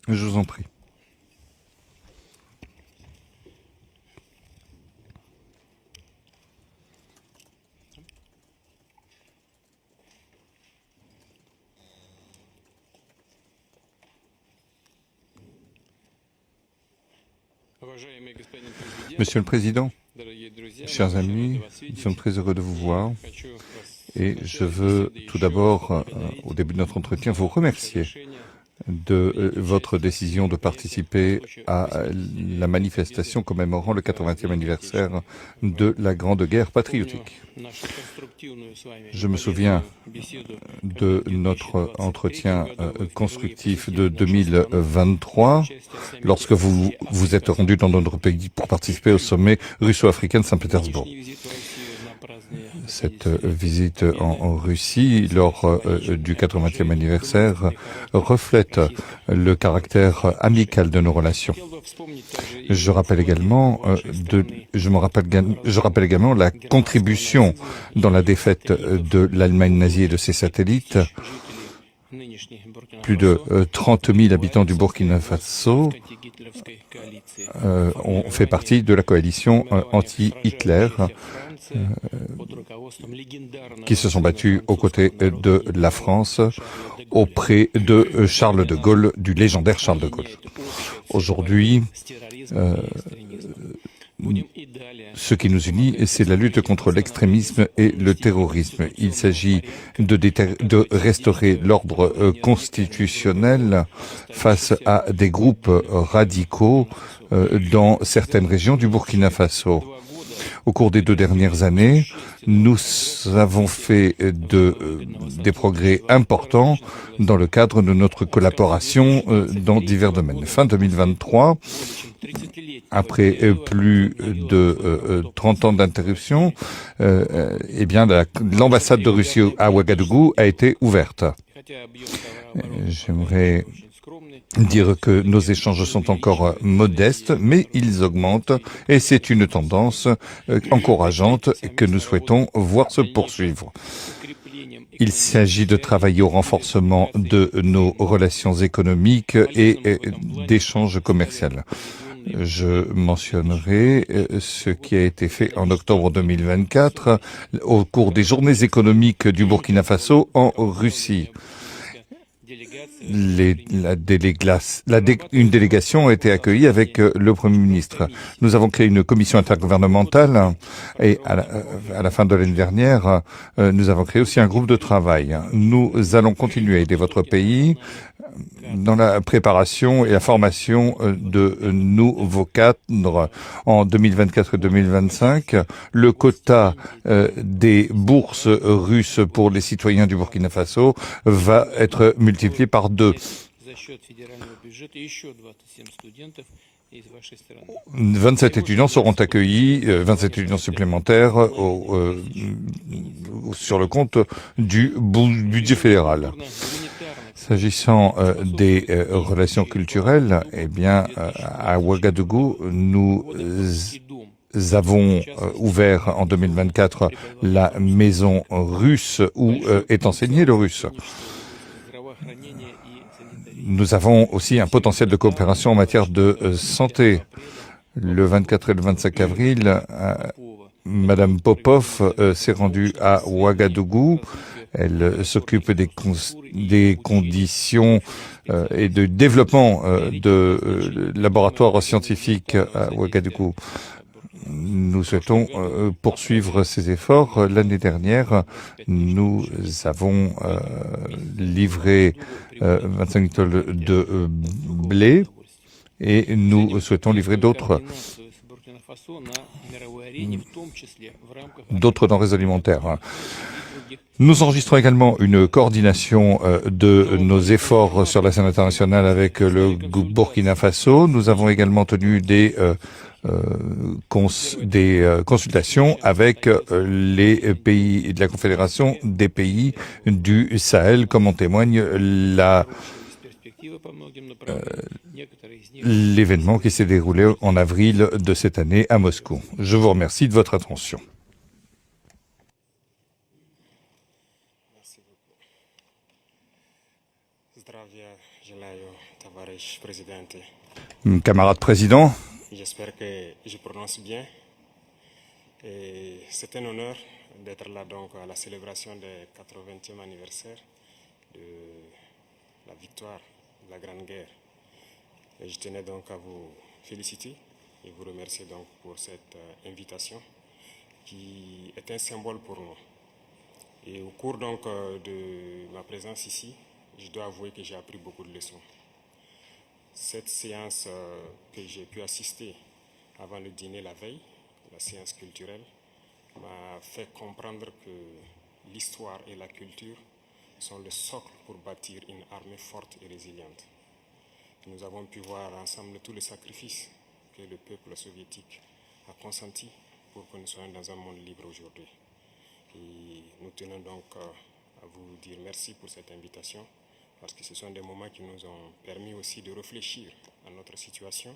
Je vous en prie. Monsieur le Président, chers amis, nous sommes très heureux de vous voir et je veux tout d'abord, au début de notre entretien, vous remercier de votre décision de participer à la manifestation commémorant le 80e anniversaire de la Grande Guerre patriotique. Je me souviens de notre entretien constructif de 2023, lorsque vous vous êtes rendu dans notre pays pour participer au sommet russo-africain de Saint-Pétersbourg. Cette visite en Russie, lors du 80e anniversaire, reflète le caractère amical de nos relations. Je rappelle également la contribution dans la défaite de l'Allemagne nazie et de ses satellites. Plus de 30 000 habitants du Burkina Faso ont fait partie de la coalition anti-Hitler qui se sont battus aux côtés de la France auprès de Charles de Gaulle, du légendaire Charles de Gaulle. Aujourd'hui, ce qui nous unit, c'est la lutte contre l'extrémisme et le terrorisme. Il s'agit de restaurer l'ordre constitutionnel face à des groupes radicaux dans certaines régions du Burkina Faso. Au cours des 2 dernières années, nous avons fait des progrès importants dans le cadre de notre collaboration dans divers domaines. Fin 2023, après plus de 30 ans d'interruption, l'ambassade de Russie à Ouagadougou a été ouverte. J'aimerais dire que nos échanges sont encore modestes, mais ils augmentent et c'est une tendance encourageante que nous souhaitons voir se poursuivre. Il s'agit de travailler au renforcement de nos relations économiques et d'échanges commerciaux. Je mentionnerai ce qui a été fait en octobre 2024 au cours des journées économiques du Burkina Faso en Russie. Une délégation a été accueillie avec le Premier ministre. Nous avons créé une commission intergouvernementale et à la fin de l'année dernière, nous avons créé aussi un groupe de travail. Nous allons continuer à aider votre pays dans la préparation et la formation de nouveaux cadres en 2024 et 2025. Le quota des bourses russes pour les citoyens du Burkina Faso va être multiplié par 2. 27 étudiants seront accueillis, 27 étudiants supplémentaires sur le compte du budget fédéral. S'agissant des relations culturelles, à Ouagadougou, nous avons ouvert en 2024 la maison russe où est enseigné le russe. Nous avons aussi un potentiel de coopération en matière de santé. Le 24 et le 25 avril, Madame Popov s'est rendue à Ouagadougou. Elle s'occupe des conditions et de développement de laboratoires scientifiques à Ouagadougou. Nous souhaitons poursuivre ces efforts. L'année dernière, nous avons livré 25 tonnes de blé et nous souhaitons livrer d'autres denrées alimentaires. Nous enregistrons également une coordination de nos efforts sur la scène internationale avec le Burkina Faso. Nous avons également tenu des consultations avec les pays de la Confédération des pays du Sahel, comme en témoigne l'événement qui s'est déroulé en avril de cette année à Moscou. Je vous remercie de votre attention. Presidente. Camarade président, J'espère que je prononce bien. C'est un honneur d'être là donc à la célébration du 80e anniversaire de la victoire de la Grande Guerre. Et je tenais donc à vous féliciter et vous remercier donc pour cette invitation qui est un symbole pour nous. Et au cours donc de ma présence ici, je dois avouer que j'ai appris beaucoup de leçons. Cette séance que j'ai pu assister avant le dîner la veille, la séance culturelle, m'a fait comprendre que l'histoire et la culture sont le socle pour bâtir une armée forte et résiliente. Nous avons pu voir ensemble tous les sacrifices que le peuple soviétique a consenti pour que nous soyons dans un monde libre aujourd'hui. Et nous tenons donc à vous dire merci pour cette invitation, parce que ce sont des moments qui nous ont permis aussi de réfléchir à notre situation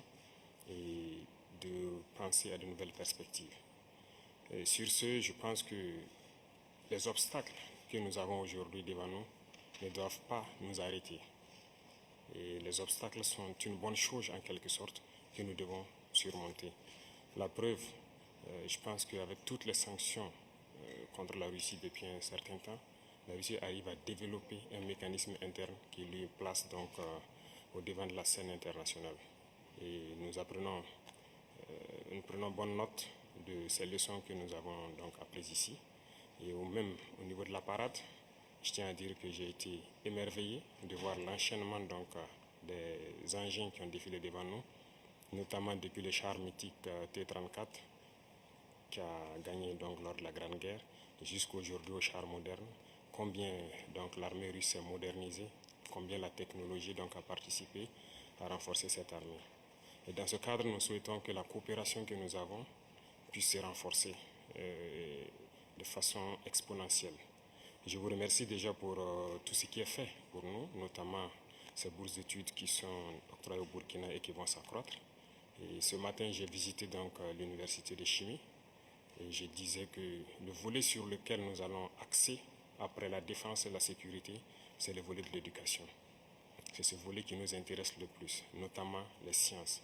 et de penser à de nouvelles perspectives. Et sur ce, je pense que les obstacles que nous avons aujourd'hui devant nous ne doivent pas nous arrêter. Et les obstacles sont une bonne chose en quelque sorte que nous devons surmonter. La preuve, je pense qu'avec toutes les sanctions contre la Russie depuis un certain temps, la Russie arrive à développer un mécanisme interne qui lui place donc au devant de la scène internationale. Et nous prenons bonne note de ces leçons que nous avons donc apprises ici. Et même au niveau de la parade, je tiens à dire que j'ai été émerveillé de voir l'enchaînement donc des engins qui ont défilé devant nous, notamment depuis le char mythique T-34 qui a gagné donc lors de la Grande Guerre jusqu'aujourd'hui au char moderne. Combien donc l'armée russe s'est modernisée, combien la technologie donc a participé à renforcer cette armée. Et dans ce cadre, nous souhaitons que la coopération que nous avons puisse se renforcer de façon exponentielle. Je vous remercie déjà pour tout ce qui est fait pour nous, notamment ces bourses d'études qui sont octroyées au Burkina et qui vont s'accroître. Et ce matin, j'ai visité donc l'université de chimie et je disais que le volet sur lequel nous allons axer après la défense et la sécurité, c'est le volet de l'éducation. C'est ce volet qui nous intéresse le plus, notamment les sciences.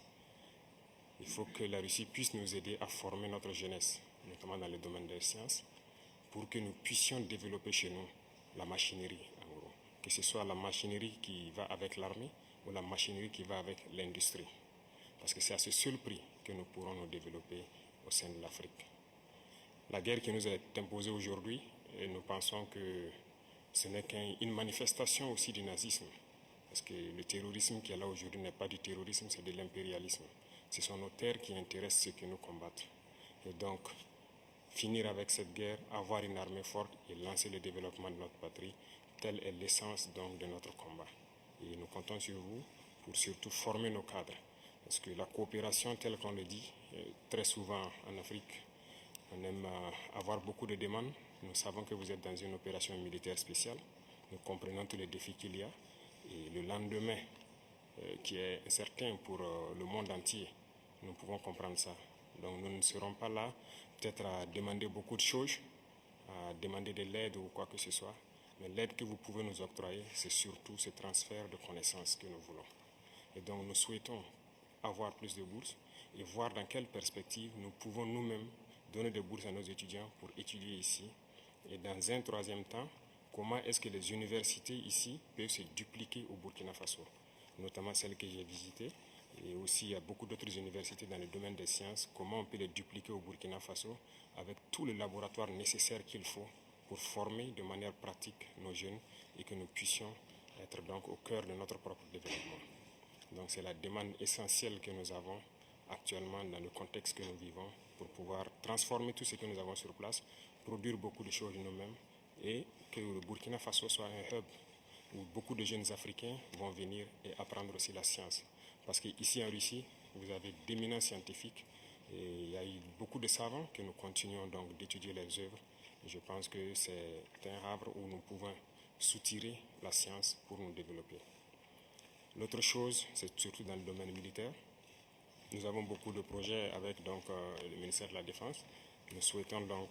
Il faut que la Russie puisse nous aider à former notre jeunesse, notamment dans le domaine des sciences, pour que nous puissions développer chez nous la machinerie, en gros. Que ce soit la machinerie qui va avec l'armée ou la machinerie qui va avec l'industrie. Parce que c'est à ce seul prix que nous pourrons nous développer au sein de l'Afrique. La guerre qui nous est imposée aujourd'hui, nous pensons que ce n'est qu'une manifestation aussi du nazisme. Parce que le terrorisme qui est là aujourd'hui n'est pas du terrorisme, c'est de l'impérialisme. Ce sont nos terres qui intéressent ceux qui nous combattent. Et donc, finir avec cette guerre, avoir une armée forte et lancer le développement de notre patrie, telle est l'essence donc de notre combat. Et nous comptons sur vous pour surtout former nos cadres. Parce que la coopération, telle qu'on le dit, très souvent en Afrique, on aime avoir beaucoup de demandes. Nous savons que vous êtes dans une opération militaire spéciale. Nous comprenons tous les défis qu'il y a. Et le lendemain, qui est incertain pour le monde entier, nous pouvons comprendre ça. Donc nous ne serons pas là peut-être à demander beaucoup de choses, à demander de l'aide ou quoi que ce soit. Mais l'aide que vous pouvez nous octroyer, c'est surtout ce transfert de connaissances que nous voulons. Et donc nous souhaitons avoir plus de bourses et voir dans quelle perspective nous pouvons nous-mêmes donner des bourses à nos étudiants pour étudier ici. Et dans un troisième temps, comment est-ce que les universités ici peuvent se dupliquer au Burkina Faso, notamment celles que j'ai visitées. Et aussi, il y a beaucoup d'autres universités dans le domaine des sciences. Comment on peut les dupliquer au Burkina Faso avec tous les laboratoires nécessaires qu'il faut pour former de manière pratique nos jeunes et que nous puissions être donc au cœur de notre propre développement. Donc c'est la demande essentielle que nous avons actuellement dans le contexte que nous vivons pour pouvoir transformer tout ce que nous avons sur place, produire beaucoup de choses nous-mêmes et que le Burkina Faso soit un hub où beaucoup de jeunes Africains vont venir et apprendre aussi la science. Parce qu'ici en Russie, vous avez d'éminents scientifiques et il y a eu beaucoup de savants que nous continuons donc d'étudier leurs œuvres. Et je pense que c'est un arbre où nous pouvons soutirer la science pour nous développer. L'autre chose, c'est surtout dans le domaine militaire. Nous avons beaucoup de projets avec donc, le ministère de la Défense. Nous souhaitons donc